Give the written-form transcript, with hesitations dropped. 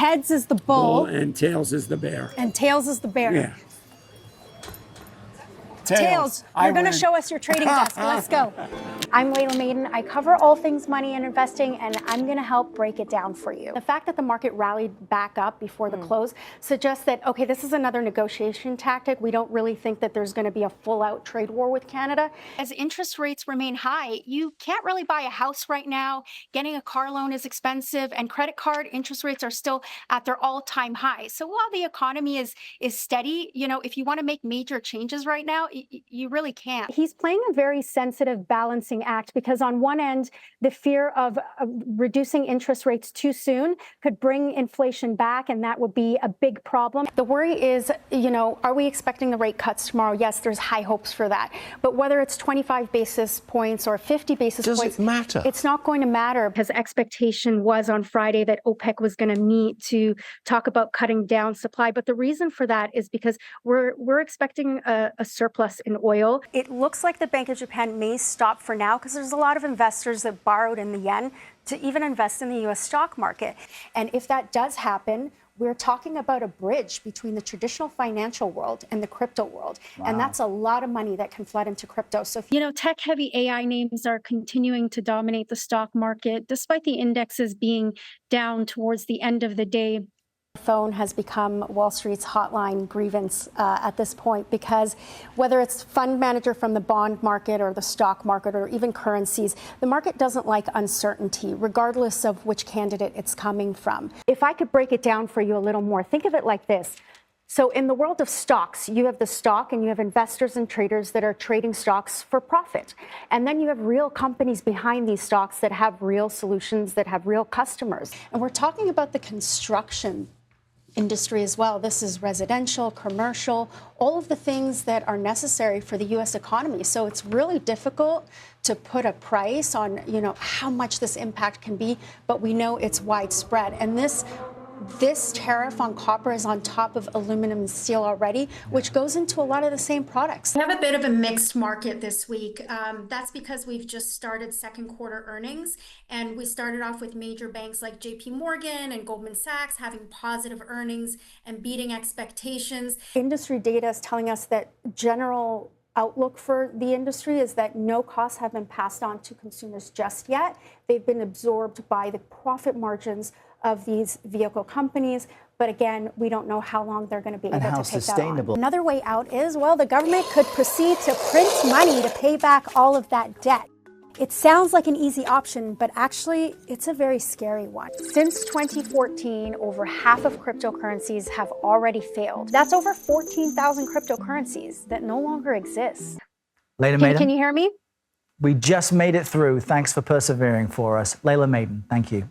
heads is the bull. And tails is the bear. And tails is the bear. Yeah. Tails, you're going to show us your trading desk. Let's go. I'm Laila Maidan. I cover all things money and investing, and I'm going to help break it down for you. The fact that the market rallied back up before the close suggests that, okay, this is another negotiation tactic. We don't really think that there's going to be a full-out trade war with Canada. As interest rates remain high, you can't really buy a house right now. Getting a car loan is expensive, and credit card interest rates are still at their all-time high. So while the economy is steady, you know, if you want to make major changes right now, you really can't. He's playing a very sensitive balancing act because on one end, the fear of reducing interest rates too soon could bring inflation back, and that would be a big problem. The worry is, you know, are we expecting the rate cuts tomorrow? Yes, there's high hopes for that. But whether it's 25 basis points or 50 basis points, does it matter? It's not going to matter because expectation was on Friday that OPEC was going to meet to talk about cutting down supply. But the reason for that is because we're expecting a surplus in oil. It looks like the Bank of Japan may stop for now because there's a lot of investors that borrowed in the yen to even invest in the U.S. stock market. And if that does happen, we're talking about a bridge between the traditional financial world and the crypto world. Wow. And that's a lot of money that can flood into crypto. So, you know, tech-heavy AI names are continuing to dominate the stock market, despite the indexes being down towards the end of the day. Phone has become Wall Street's hotline grievance at this point because whether it's fund manager from the bond market or the stock market or even currencies, the market doesn't like uncertainty, regardless of which candidate it's coming from. If I could break it down for you a little more, think of it like this. So in the world of stocks, you have the stock and you have investors and traders that are trading stocks for profit. And then you have real companies behind these stocks that have real solutions, that have real customers. And we're talking about the construction industry as well. This is residential, commercial, all of the things that are necessary for the U.S. economy. So it's really difficult to put a price on, you know, how much this impact can be, but we know it's widespread. And this tariff on copper is on top of aluminum and steel already, which goes into a lot of the same products. We have a bit of a mixed market this week. That's because we've just started second quarter earnings, and we started off with major banks like JP Morgan and Goldman Sachs having positive earnings and beating expectations. Industry data is telling us that general outlook for the industry is that no costs have been passed on to consumers just yet. They've been absorbed by the profit margins of these vehicle companies. But again, we don't know how long they're going to be able to take that on. Another way out is, well, the government could proceed to print money to pay back all of that debt. It sounds like an easy option, but actually it's a very scary one. Since 2014, over half of cryptocurrencies have already failed. That's over 14,000 cryptocurrencies that no longer exist. Laila Maidan, can you hear me? We just made it through. Thanks for persevering for us. Laila Maidan, thank you.